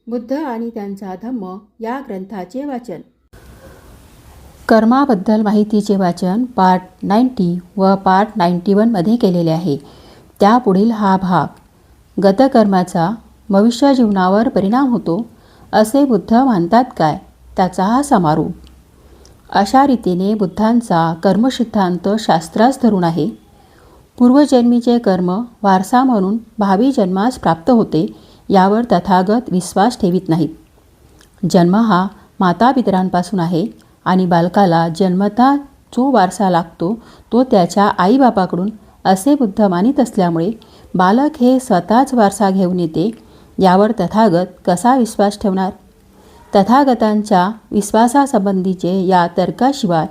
बुद्ध आणि त्यांचा धम्म या ग्रंथाचे वाचन. कर्माबद्दल माहितीचे वाचन पार्ट 90 व पार्ट 91 मध्ये केलेले आहे. त्यापुढील हा भाग. गतकर्माचा भविष्य जीवनावर परिणाम होतो असे बुद्ध मानतात काय, त्याचा हा समारोप. अशा रीतीने बुद्धांचा कर्मसिद्धांत शास्त्रास धरून आहे. पूर्वजन्मीचे कर्म वारसा म्हणून भावी जन्मास प्राप्त होते यावर तथागत विश्वास ठेवीत नाहीत. जन्म हा मातापितरांपासून आहे आणि बालकाला जन्मता जो वारसा लागतो तो त्याच्या आईबापाकडून असे बुद्ध मानित असल्यामुळे बालक हे स्वतःच वारसा घेऊन येते यावर तथागत कसा विश्वास ठेवणार. तथागतांच्या विश्वासासंबंधीचे या तर्काशिवाय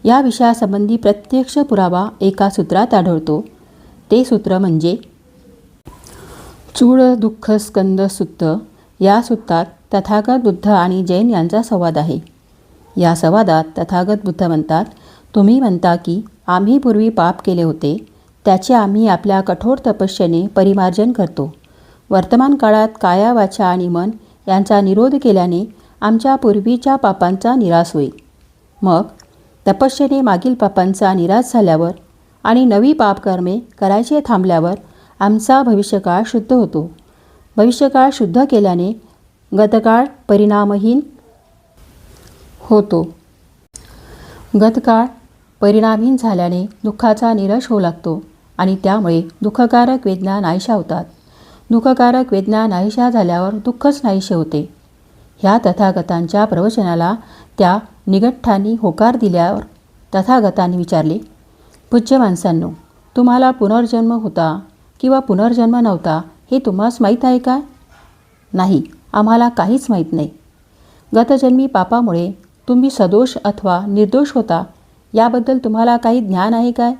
या विषयासंबंधी प्रत्यक्ष पुरावा एका सूत्रात आढळतो. ते सूत्र म्हणजे चूड दुःख स्कंद सुत्त. या सूत्रात तथागत बुद्ध आणि जैन यांचा संवाद आहे. या संवादात तथागत बुद्ध म्हणतात, तुम्ही म्हणता की आम्ही पूर्वी पाप केले होते, त्याचे आम्ही आपल्या कठोर तपस्येने परिमार्जन करतो. वर्तमान काळात काया वाचा आणि मन यांचा निरोध केल्याने आमच्या पूर्वीच्या पापांचा निराश होईल. मग तपस्येने मागील पापांचा निराश झाल्यावर आणि नवी पापकर्मे करायचे थांबल्यावर आमचा भविष्यकाळ शुद्ध होतो. भविष्यकाळ शुद्ध केल्याने गतकाळ परिणामहीन होतो. गतकाळ परिणामहीन झाल्याने दुःखाचा निराश होऊ लागतो आणि त्यामुळे दुःखकारक वेदना नाहीशा होतात. दुःखकारक वेदना नाहीशा झाल्यावर दुःखच नाहीशे होते. ह्या तथागतांच्या प्रवचनाला त्या निगठ्ठांनी होकार दिल्यावर तथागतांनी विचारले, पूज्य माणसांनो, तुम्हाला पुनर्जन्म होता किंवा पुनर्जन्म नव्हता हे तुम्हास माहीत आहे का? नाही, आम्हाला काहीच माहीत नाही. गतजन्मी पापामुळे तुम्ही सदोष अथवा निर्दोष होता याबद्दल तुम्हाला काही ज्ञान आहे काय?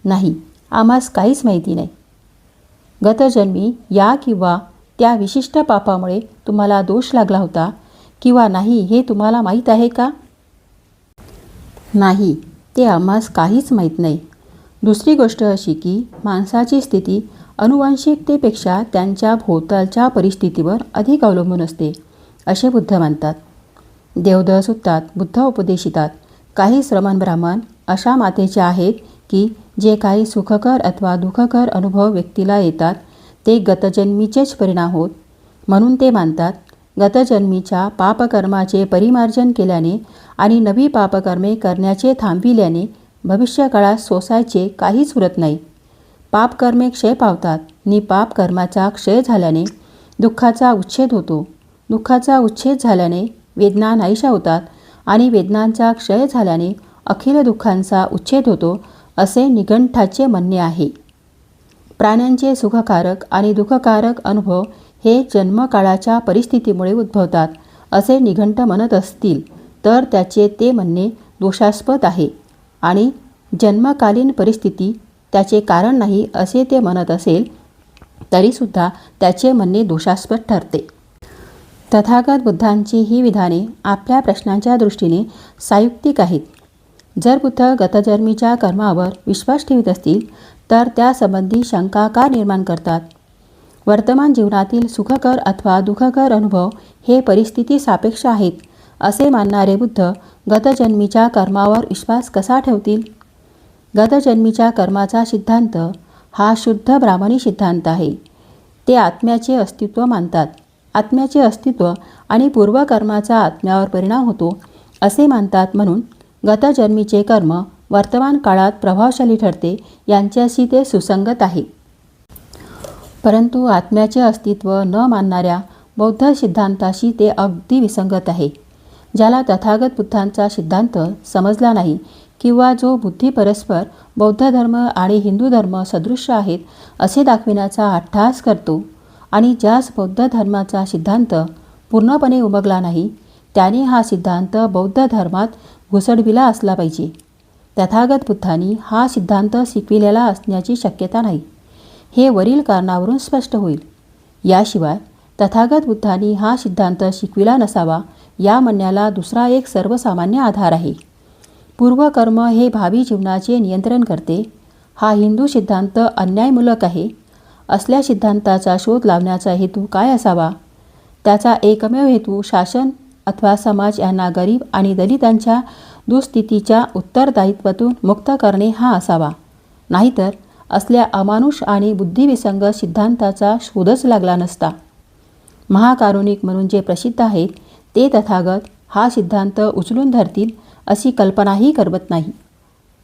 नाही, आम्हास काहीच माहिती नाही. गतजन्मी या किंवा त्या विशिष्ट पापामुळे तुम्हाला दोष लागला होता किंवा नाही हे तुम्हाला माहीत आहे का? नाही, ते आम्हास काहीच माहीत नाही. दुसरी गोष्ट अशी की माणसाची स्थिती अनुवांशिकतेपेक्षा त्यांच्या भोवतालच्या परिस्थितीवर अधिक अवलंबून असते असे बुद्ध मानतात. देवदह सूत्रात बुद्ध उपदेशितात, काही श्रमण ब्राह्मण अशा मातेचे आहेत की जे काही सुखकर अथवा दुःखकर अनुभव व्यक्तीला येतात ते गतजन्मीचेच परिणाम होत. म्हणून ते मानतात, गतजन्मीच्या पापकर्माचे परिमार्जन केल्याने आणि नवी पापकर्मे करण्याचे थांबविल्याने भविष्यकाळात सोसायचे काहीच उरत नाही. पापकर्मे क्षय पावतात आणि पापकर्माचा क्षय झाल्याने दुःखाचा उच्छेद होतो. दुःखाचा उच्छेद झाल्याने वेदना नाहीशा होतात आणि वेदनांचा क्षय झाल्याने अखिल दुःखांचा उच्छेद होतो असे निगंठाचे म्हणणे आहे. प्राण्यांचे सुखकारक आणि दुःखकारक अनुभव हे जन्मकाळाच्या परिस्थितीमुळे उद्भवतात असे निघंट म्हणत असतील तर त्याचे ते म्हणणे दोषास्पद आहे आणि जन्मकालीन परिस्थिती त्याचे कारण नाही असे ते म्हणत असेल तरीसुद्धा त्याचे म्हणणे दोषास्पद ठरते. तथागत बुद्धांची ही विधाने आपल्या प्रश्नांच्या दृष्टीने सायुक्तिक आहेत. जर बुद्ध गतजन्मीच्या कर्मावर विश्वास ठेवत असतील तर त्यासंबंधी शंका का निर्माण करतात? वर्तमान जीवनातील सुखकर अथवा दुःखकर अनुभव हे परिस्थिती सापेक्ष आहेत असे मानणारे बुद्ध गतजन्मीच्या कर्मावर विश्वास कसा ठेवतील? गतजन्मीच्या कर्माचा सिद्धांत हा शुद्ध ब्राह्मणी सिद्धांत आहे. ते आत्म्याचे अस्तित्व मानतात. आत्म्याचे अस्तित्व आणि पूर्वकर्माचा आत्म्यावर परिणाम होतो असे मानतात. म्हणून गतजन्मीचे कर्म वर्तमान काळात प्रभावशाली ठरते यांच्याशी ते सुसंगत आहे. परंतु आत्म्याचे अस्तित्व न मानणाऱ्या बौद्ध सिद्धांताशी ते अगदी विसंगत आहे. ज्याला तथागत बुद्धांचा सिद्धांत समजला नाही किंवा जो बुद्धी परस्पर बौद्ध धर्म आणि हिंदू धर्म सदृश्य आहेत असे दाखविण्याचा अट्टहास करतो आणि ज्यास बौद्ध धर्माचा सिद्धांत पूर्णपणे उमगला नाही त्याने हा सिद्धांत बौद्ध धर्मात घुसडविला असला पाहिजे. तथागत बुद्धांनी हा सिद्धांत शिकविलेला असण्याची शक्यता नाही हे वरील कारणावरून स्पष्ट होईल. याशिवाय तथागत बुद्धांनी हा सिद्धांत शिकविला नसावा या म्हणण्याला दुसरा एक सर्वसामान्य आधार आहे. पूर्वकर्म हे भावी जीवनाचे नियंत्रण करते हा हिंदू सिद्धांत अन्यायमूलक आहे. असल्या सिद्धांताचा शोध लावण्याचा हेतू काय असावा? त्याचा एकमेव हेतू शासन अथवा समाज यांना गरीब आणि दलितांच्या दुःस्थितीच्या उत्तरदायित्वातून मुक्त करणे हा असावा. नाहीतर असल्या अमानुष आणि बुद्धिविसंगत सिद्धांताचा शोधच लागला नसता. महाकारुणिक म्हणून जे प्रसिद्ध आहेत ते तथागत हा सिद्धांत उचलून धरतील अशी कल्पनाही करवत नाही.